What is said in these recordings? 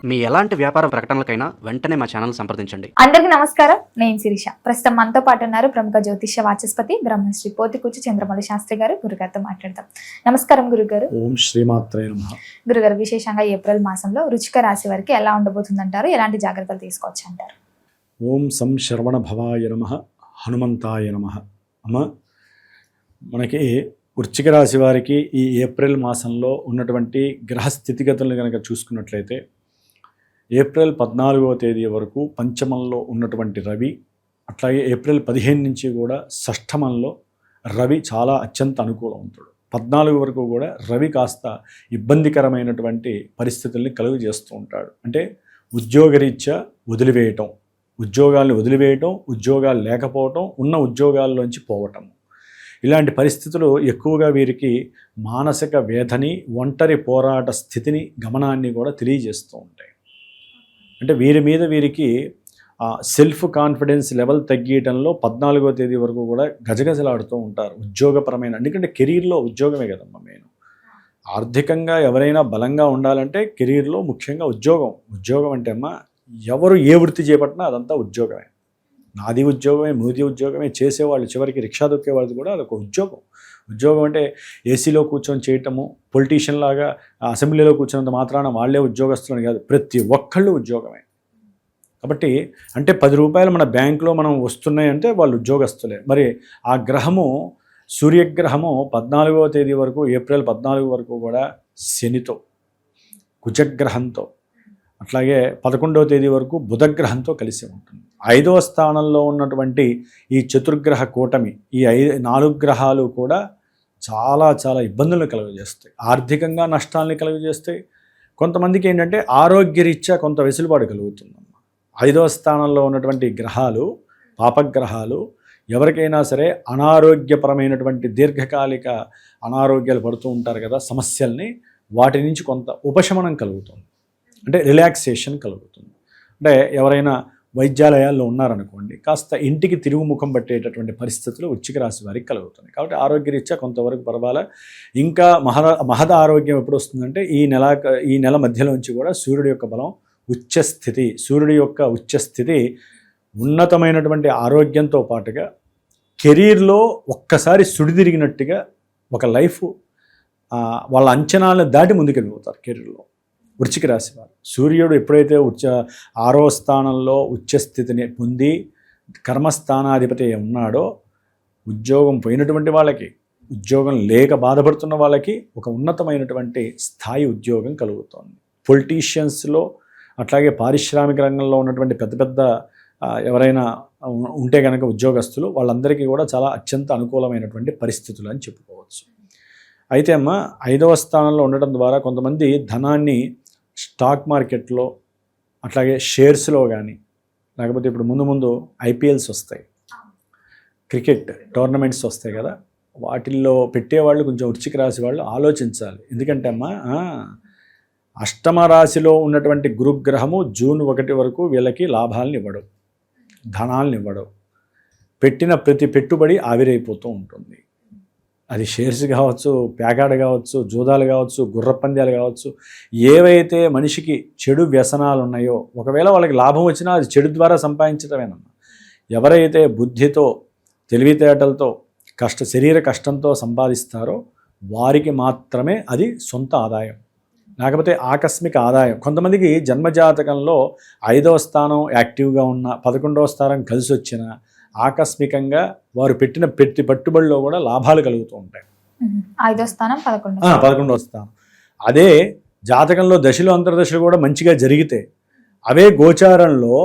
మీ ఎలాంటి వ్యాపార ప్రకటనలకైనా వెంటనే మా ఛానల్ సంప్రదించండి. అందరికీ నమస్కారం. నేను శిరీష. ప్రస్తుతం మనతో పాటు ఉన్నారు ప్రముఖ జ్యోతిష్య వాచస్పతి బ్రహ్మశ్రీ పోతికూచి చంద్రమౌళి శాస్త్రి గారు. గురుగారితో మాట్లాడతాం. నమస్కారం గురుగారు. ఓం శ్రీమాత్రే నమః. గురుగారు, విశేషంగా ఏప్రిల్ మాసంలో వృశ్చిక రాశి వారికి ఎలా ఉండబోతుందంటారు? ఎలాంటి జాగ్రత్తలు తీసుకోవచ్చు అంటారు? ఓం సం శరవణ భవాయ నమః, హనుమంతాయ నమః. అమ్మ, మనకి వృశ్చిక రాశి వారికి ఈ ఏప్రిల్ మాసంలో ఉన్నటువంటి గ్రహ స్థితిగతులను కనుక చూసుకున్నట్లయితే ఏప్రిల్ 14వ తేదీ వరకు పంచమంలో ఉన్నటువంటి రవి, అట్లాగే ఏప్రిల్ 15 నుంచి కూడా షష్ఠమంలో రవి చాలా అత్యంత అనుకూలవంతుడు. 14 వరకు కూడా రవి కాస్త ఇబ్బందికరమైనటువంటి పరిస్థితుల్ని కలుగు చేస్తూ ఉంటాడు. అంటే ఉద్యోగరీత్యా వదిలివేయటం, ఉద్యోగాల్ని వదిలివేయటం, ఉద్యోగాలు లేకపోవటం, ఉన్న ఉద్యోగాల్లోంచి పోవటం, ఇలాంటి పరిస్థితులు ఎక్కువగా వీరికి మానసిక వేధని, ఒంటరి పోరాట స్థితిని, గమనాన్ని కూడా తెలియజేస్తూ ఉంటాయి. అంటే వీరి మీద వీరికి సెల్ఫ్ కాన్ఫిడెన్స్ లెవెల్ తగ్గియటంలో 14వ తేదీ వరకు కూడా గజగజలాడుతూ ఉంటారు ఉద్యోగపరమైన. ఎందుకంటే కెరీర్లో ఉద్యోగమే కదమ్మా మెయిన్. ఆర్థికంగా ఎవరైనా బలంగా ఉండాలంటే కెరీర్లో ముఖ్యంగా ఉద్యోగం అంటే అమ్మా ఎవరు ఏ వృత్తి చేపట్టినా అదంతా ఉద్యోగమే. నాది ఉద్యోగమే, మూది ఉద్యోగమే. చేసేవాళ్ళు చివరికి రిక్షా దొక్కే వాళ్ళది కూడా అదొక ఉద్యోగం అంటే ఏసీలో కూర్చొని చేయటము, పొలిటీషియన్ లాగా అసెంబ్లీలో కూర్చున్నంత మాత్రాన వాళ్ళే ఉద్యోగస్తులని కాదు, ప్రతి ఒక్కళ్ళు ఉద్యోగమే. కాబట్టి అంటే 10 రూపాయలు మన బ్యాంకులో మనం వస్తున్నాయి అంటే వాళ్ళు ఉద్యోగస్తులే. మరి ఆ గ్రహము, సూర్యగ్రహము 14వ తేదీ వరకు, ఏప్రిల్ 14 వరకు కూడా శనితో, కుజగ్రహంతో, అట్లాగే 11వ తేదీ వరకు బుధగ్రహంతో కలిసి ఉంటుంది. 5వ స్థానంలో ఉన్నటువంటి ఈ చతుర్గ్రహ కూటమి, ఈ 4 గ్రహాలు కూడా చాలా చాలా ఇబ్బందులను కలుగజేస్తాయి. ఆర్థికంగా నష్టాలని కలుగజేస్తాయి. కొంతమందికి ఏంటంటే ఆరోగ్యరీత్యా కొంత వెసులుబాటు కలుగుతుందన్నమాట. 5వ స్థానంలో ఉన్నటువంటి గ్రహాలు, పాపగ్రహాలు, ఎవరికైనా సరే అనారోగ్యపరమైనటువంటి దీర్ఘకాలిక అనారోగ్యాలు పడుతూ ఉంటారు కదా, సమస్యల్ని, వాటి నుంచి కొంత ఉపశమనం కలుగుతుంది. అంటే రిలాక్సేషన్ కలుగుతుంది. అంటే ఎవరైనా వైద్యాలయాల్లో ఉన్నారనుకోండి, కాస్త ఇంటికి తిరుగుముఖం పట్టేటటువంటి పరిస్థితులు వృశ్చిక రాశి వారికి కలుగుతున్నాయి. కాబట్టి ఆరోగ్యరీత్యా కొంతవరకు పర్వాలే. ఇంకా మహద ఆరోగ్యం ఎప్పుడు వస్తుందంటే ఈ నెల మధ్యలోంచి కూడా సూర్యుడి యొక్క బలం, ఉచ్చస్థితి, సూర్యుడి యొక్క ఉచ్చస్థితి ఉన్నతమైనటువంటి ఆరోగ్యంతో పాటుగా కెరీర్లో ఒక్కసారి సుడిదిరిగినట్టుగా ఒక లైఫ్ వాళ్ళ అంచనాలను దాటి ముందుకెళ్ళిపోతారు కెరీర్లో వృశ్చిక రాశి వారు. సూర్యుడు ఎప్పుడైతే 6వ స్థానంలో ఉచ్చస్థితిని పొంది కర్మస్థానాధిపతి ఉన్నాడో, ఉద్యోగం పోయినటువంటి వాళ్ళకి, ఉద్యోగం లేక బాధపడుతున్న వాళ్ళకి ఒక ఉన్నతమైనటువంటి స్థాయి ఉద్యోగం కలుగుతోంది. పొలిటీషియన్స్లో, అట్లాగే పారిశ్రామిక రంగంలో ఉన్నటువంటి పెద్ద ఎవరైనా ఉంటే కనుక ఉద్యోగస్తులు, వాళ్ళందరికీ కూడా చాలా అత్యంత అనుకూలమైనటువంటి పరిస్థితులు అని చెప్పుకోవచ్చు. అయితే అమ్మ, 5వ స్థానంలో ఉండటం ద్వారా కొంతమంది ధనాన్ని స్టాక్ మార్కెట్లో, అట్లాగే షేర్స్లో కానీ, లేకపోతే ఇప్పుడు ముందు ఐపీఎల్స్ వస్తాయి, క్రికెట్ టోర్నమెంట్స్ వస్తాయి కదా, వాటిల్లో పెట్టేవాళ్ళు కొంచెం వృశ్చిక రాశి వాళ్ళు ఆలోచించాలి. ఎందుకంటే అమ్మ, అష్టమ రాశిలో ఉన్నటువంటి గురుగ్రహము జూన్ 1 వరకు వీళ్ళకి లాభాలను ఇవ్వడం, ధనాలను ఇవ్వడం, పెట్టిన ప్రతి పెట్టుబడి ఆవిరైపోతూ ఉంటుంది. అది షేర్స్ కావచ్చు, ప్యాకాడ కావచ్చు, జూదాలు కావచ్చు, గుర్రపంద్యాలు కావచ్చు, ఏవైతే మనిషికి చెడు వ్యసనాలు ఉన్నాయో, ఒకవేళ వాళ్ళకి లాభం వచ్చినా అది చెడు ద్వారా సంపాదించడమేనమ్మా. ఎవరైతే బుద్ధితో, తెలివితేటలతో, శరీర కష్టంతో సంపాదిస్తారో వారికి మాత్రమే అది సొంత ఆదాయం, లేకపోతే ఆకస్మిక ఆదాయం. కొంతమందికి జన్మజాతకంలో 5వ స్థానం యాక్టివ్గా ఉన్న, 11వ స్థానం కలిసి వచ్చిన, ఆకస్మికంగా వారు పెట్టిన పెట్టుబడిలో కూడా లాభాలు కలుగుతూ ఉంటాయి. 5వ స్థానం 11వ స్థానం. అదే జాతకంలో దశలు అంతర్దశలు కూడా మంచిగా జరిగితే, అవే గోచారంలో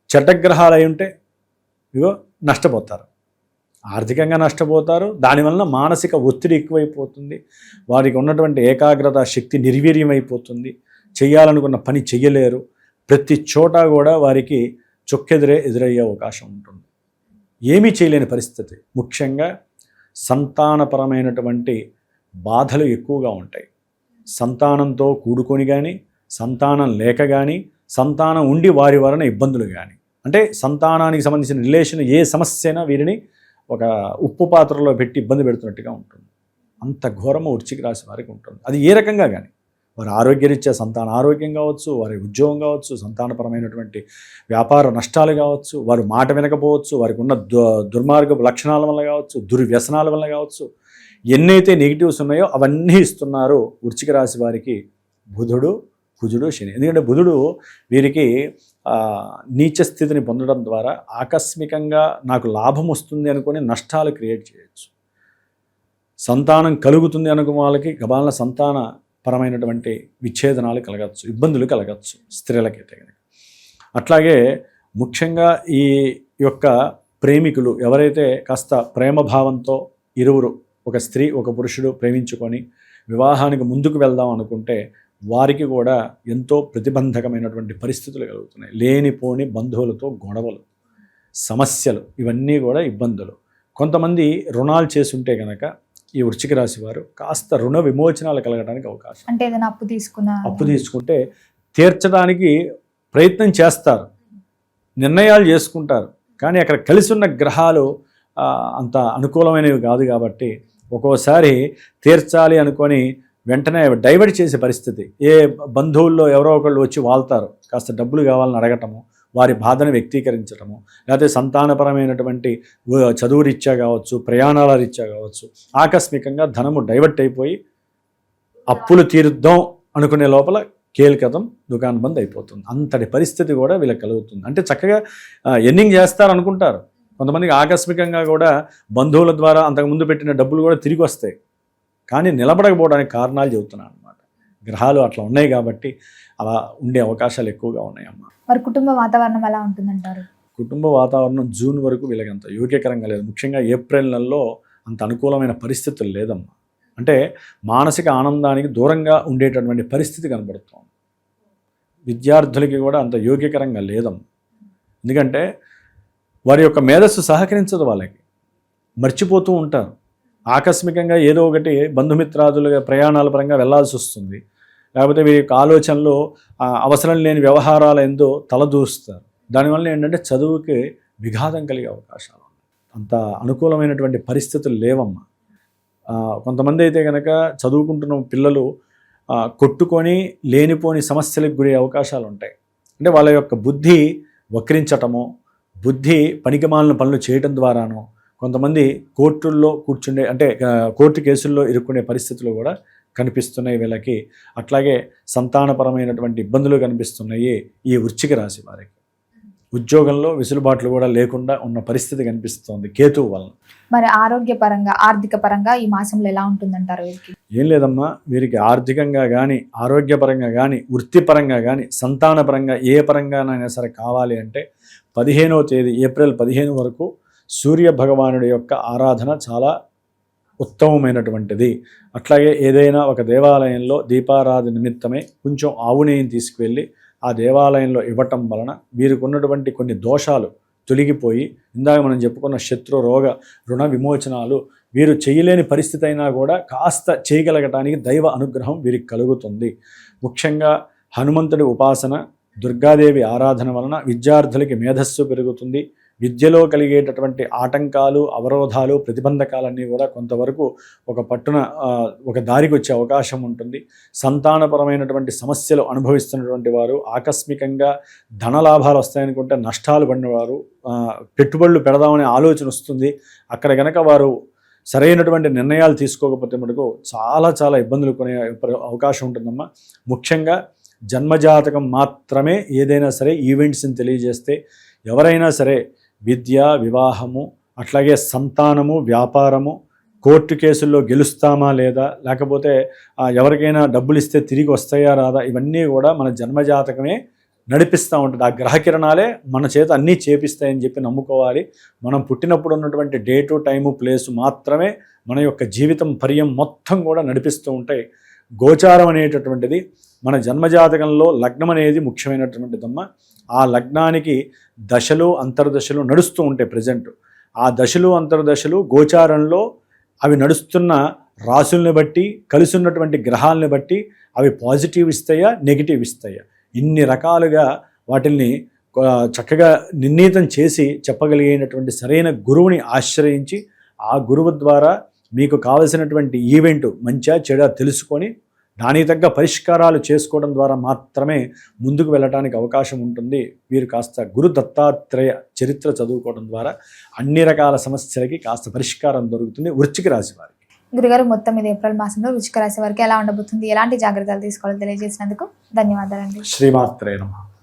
చెడ్డగ్రహాలు అయి ఉంటే ఇగో నష్టపోతారు, ఆర్థికంగా నష్టపోతారు. దానివల్ల మానసిక ఒత్తిడి ఎక్కువైపోతుంది, వారికి ఉన్నటువంటి ఏకాగ్రత శక్తి నిర్వీర్యమైపోతుంది, చేయాలనుకున్న పని చెయ్యలేరు. ప్రతి చోట కూడా వారికి ఎదురయ్యే అవకాశం ఉంటుంది. ఏమీ చేయలేని పరిస్థితి. ముఖ్యంగా సంతానపరమైనటువంటి బాధలు ఎక్కువగా ఉంటాయి. సంతానంతో కూడుకొని కానీ, సంతానం లేక కానీ, సంతానం ఉండి వారి వలన ఇబ్బందులు కానీ, అంటే సంతానానికి సంబంధించిన రిలేషన్ ఏ సమస్య అయినా వీరిని ఒక ఉప్పు పాత్రలో పెట్టి ఇబ్బంది పెడుతున్నట్టుగా ఉంటుంది. అంత ఘోరము వృశ్చిక రాశి వారికి ఉంటుంది. అది ఏ రకంగా కానీ, వారి ఆరోగ్యరీత్యా సంతాన ఆరోగ్యం కావచ్చు, వారి ఉద్యోగం కావచ్చు, సంతానపరమైనటువంటి వ్యాపార నష్టాలు కావచ్చు, వారు మాట వినకపోవచ్చు, వారికి ఉన్న దుర్మార్గపు లక్షణాల వల్ల కావచ్చు, దుర్వ్యసనాల వల్ల కావచ్చు, ఎన్నైతే నెగిటివ్స్ ఉన్నాయో అవన్నీ ఇస్తున్నారు వృశ్చిక రాశి వారికి బుధుడు, కుజుడు, శని. ఎందుకంటే బుధుడు వీరికి నీచ స్థితిని పొందడం ద్వారా ఆకస్మికంగా నాకు లాభం వస్తుంది అనుకొని నష్టాలు క్రియేట్ చేయొచ్చు. సంతానం కలుగుతుంది అనుకున్న వాళ్ళకి గబాలన సంతాన పరమైనటువంటి విచ్ఛేదనాలు కలగచ్చు, ఇబ్బందులు కలగచ్చు స్త్రీలకైతే కనుక. అట్లాగే ముఖ్యంగా ఈ యొక్క ప్రేమికులు ఎవరైతే కాస్త ప్రేమభావంతో ఇరువురు, ఒక స్త్రీ ఒక పురుషుడు ప్రేమించుకొని వివాహానికి ముందుకు వెళ్దాం అనుకుంటే వారికి కూడా ఎంతో ప్రతిబంధకమైనటువంటి పరిస్థితులు కలుగుతున్నాయి. లేనిపోని బంధువులతో గొడవలు, సమస్యలు, ఇవన్నీ కూడా ఇబ్బందులు. కొంతమంది రుణాలు చేసుంటే కనుక ఈ వృశ్చిక రాశి వారు కాస్త రుణ విమోచనాలు కలగడానికి అవకాశం. అంటే ఏదైనా అప్పు తీసుకుంటే తీర్చడానికి ప్రయత్నం చేస్తారు, నిర్ణయాలు చేసుకుంటారు, కానీ అక్కడ కలిసి ఉన్న గ్రహాలు అంత అనుకూలమైనవి కాదు కాబట్టి ఒక్కోసారి తీర్చాలి అనుకొని వెంటనే డైవర్ట్ చేసే పరిస్థితి. ఏ బంధువుల్లో ఎవరో ఒకళ్ళు వచ్చి వాళ్తారు, కాస్త డబ్బులు కావాలని అడగటము, వారి బాధను వ్యక్తీకరించటము, లేకపోతే సంతానపరమైనటువంటి చదువు రీత్యా కావచ్చు, ప్రయాణాల రీత్యా కావచ్చు, ఆకస్మికంగా ధనము డైవర్ట్ అయిపోయి అప్పులు తీరుద్దాం అనుకునే లోపల కేల్కతం దుకాణం బంద్ అయిపోతుంది. అంతటి పరిస్థితి కూడా వీళ్ళకి కలుగుతుంది. అంటే చక్కగా ఎన్నింగ్ చేస్తారు అనుకుంటారు, కొంతమందికి ఆకస్మికంగా కూడా బంధువుల ద్వారా అంతకుముందు పెట్టిన డబ్బులు కూడా తిరిగి వస్తాయి, కానీ నిలబడకపోవడానికి కారణాలు చెబుతున్నాను అనమాట. గ్రహాలు అట్లా ఉన్నాయి కాబట్టి అలా ఉండే అవకాశాలు ఎక్కువగా ఉన్నాయమ్మా. మరి కుటుంబ వాతావరణం ఎలా ఉంటుందంటారు? కుటుంబ వాతావరణం జూన్ వరకు వీళ్ళకి అంత యోగ్యకరంగా లేదు. ముఖ్యంగా ఏప్రిల్ నెలలో అంత అనుకూలమైన పరిస్థితులు లేదమ్మా. అంటే మానసిక ఆనందానికి దూరంగా ఉండేటటువంటి పరిస్థితి కనబడుతోంది. విద్యార్థులకి కూడా అంత యోగ్యకరంగా లేదమ్మా. ఎందుకంటే వారి యొక్క మేధస్సు సహకరించదు, వాళ్ళకి మర్చిపోతూ ఉంటారు. ఆకస్మికంగా ఏదో ఒకటి బంధుమిత్రాదులుగా ప్రయాణాల పరంగా వెళ్లాల్సి వస్తుంది, లేకపోతే వీరి యొక్క ఆలోచనలు అవసరం లేని వ్యవహారాలు ఎంతో తలదూస్తారు. దానివల్ల ఏంటంటే చదువుకి విఘాతం కలిగే అవకాశాలు, అంత అనుకూలమైనటువంటి పరిస్థితులు లేవమ్మా. కొంతమంది అయితే కనుక చదువుకుంటున్న పిల్లలు కొట్టుకొని లేనిపోని సమస్యలకు గురే అవకాశాలు ఉంటాయి. అంటే వాళ్ళ యొక్క బుద్ధి వక్రించటము, బుద్ధి పనికిమాలిన పనులు చేయటం ద్వారానో, కొంతమంది కోర్టుల్లో కూర్చుండే అంటే కోర్టు కేసుల్లో ఇరుక్కునే పరిస్థితులు కూడా కనిపిస్తున్నాయి వీళ్ళకి. అట్లాగే సంతానపరమైనటువంటి ఇబ్బందులు కనిపిస్తున్నాయి ఈ వృశ్చిక రాశి వారికి. ఉద్యోగంలో వెసులుబాట్లు కూడా లేకుండా ఉన్న పరిస్థితి కనిపిస్తోంది కేతువు వలన. మరి ఆరోగ్యపరంగా, ఆర్థిక పరంగా ఈ మాసంలో ఎలా ఉంటుందంటారు వీరికి? ఏం లేదమ్మా, వీరికి ఆర్థికంగా కానీ, ఆరోగ్యపరంగా కానీ, వృత్తిపరంగా కానీ, సంతానపరంగా ఏ పరంగానైనా సరే కావాలి అంటే 15వ తేదీ ఏప్రిల్ 15 వరకు సూర్య భగవానుడి యొక్క ఆరాధన చాలా ఉత్తమమైనటువంటిది. అట్లాగే ఏదైనా ఒక దేవాలయంలో దీపారాధన నిమిత్తమై కొంచెం ఆవు నెయ్యిని తీసుకువెళ్ళి ఆ దేవాలయంలో ఇవ్వటం వలన వీరికి ఉన్నటువంటి కొన్ని దోషాలు తొలగిపోయి, ఇందాక మనం చెప్పుకున్న శత్రు రోగ రుణ విమోచనాలు వీరు చేయలేని పరిస్థితి అయినా కూడా కాస్త చేయగలగటానికి దైవ అనుగ్రహం వీరికి కలుగుతుంది. ముఖ్యంగా హనుమంతుడి ఉపాసన, దుర్గాదేవి ఆరాధన వలన విద్యార్థులకి మేధస్సు పెరుగుతుంది. విద్యలో కలిగేటటువంటి ఆటంకాలు, అవరోధాలు, ప్రతిబంధకాలన్నీ కూడా కొంతవరకు ఒక పట్టున ఒక దారికి వచ్చే అవకాశం ఉంటుంది. సంతానపరమైనటువంటి సమస్యలు అనుభవిస్తున్నటువంటి వారు ఆకస్మికంగా ధనలాభాలు వస్తాయనుకుంటే నష్టాలు పడినవారు, పెట్టుబడులు పెడదామనే ఆలోచన వస్తుంది. అక్కడ కనుక వారు సరైనటువంటి నిర్ణయాలు తీసుకోకపోతే మటుకు చాలా ఇబ్బందులు కొనే అవకాశం ఉంటుందమ్మా. ముఖ్యంగా జన్మజాతకం మాత్రమే ఏదైనా సరే ఈవెంట్స్ని తెలియజేస్తే ఎవరైనా సరే విద్య, వివాహము, అట్లాగే సంతానము, వ్యాపారము, కోర్టు కేసుల్లో గెలుస్తామా లేదా, లేకపోతే ఎవరికైనా డబ్బులు ఇస్తే తిరిగి వస్తాయా రాదా, ఇవన్నీ కూడా మన జన్మజాతకమే నడిపిస్తూ ఉంటుంది. ఆ గ్రహకిరణాలే మన చేత అన్నీ చేపిస్తాయని చెప్పి నమ్ముకోవాలి. మనం పుట్టినప్పుడు ఉన్నటువంటి డేటు, టైము, ప్లేసు మాత్రమే మన యొక్క జీవితం పర్యం మొత్తం కూడా నడిపిస్తూ ఉంటాయి. గోచారం అనేటటువంటిది మన జన్మజాతకంలో లగ్నం అనేది ముఖ్యమైనటువంటిదమ్మ. ఆ లగ్నానికి దశలు, అంతర్దశలు నడుస్తూ ఉంటాయి ప్రజెంట్. ఆ దశలు, అంతర్దశలు గోచారంలో అవి నడుస్తున్న రాసుల్ని బట్టి, కలిసి ఉన్నటువంటి గ్రహాలని బట్టి అవి పాజిటివ్ ఇస్తాయా, నెగిటివ్ ఇస్తాయా, ఇన్ని రకాలుగా వాటిల్ని చక్కగా నిర్ణీతం చేసి చెప్పగలిగినటువంటి సరైన గురువుని ఆశ్రయించి ఆ గురువు ద్వారా మీకు కావలసినటువంటి ఈవెంట్ మంచిగా చెడా తెలుసుకొని దానికి తగ్గ పరిష్కారాలు చేసుకోవడం ద్వారా మాత్రమే ముందుకు వెళ్ళడానికి అవకాశం ఉంటుంది. వీరు కాస్త గురు దత్తాత్రేయ చరిత్ర చదువుకోవడం ద్వారా అన్ని రకాల సమస్యలకి కాస్త పరిష్కారం దొరుకుతుంది వృశ్చిక రాశి వారికి. గురుగారు, మొత్తం ఇది ఏప్రిల్ మాసంలో వృశ్చిక రాశి వారికి ఎలా ఉండబోతుంది, ఎలాంటి జాగ్రత్తలు తీసుకోవాలో తెలియజేసినందుకు ధన్యవాదాలండి. శ్రీమాత్రే నమః.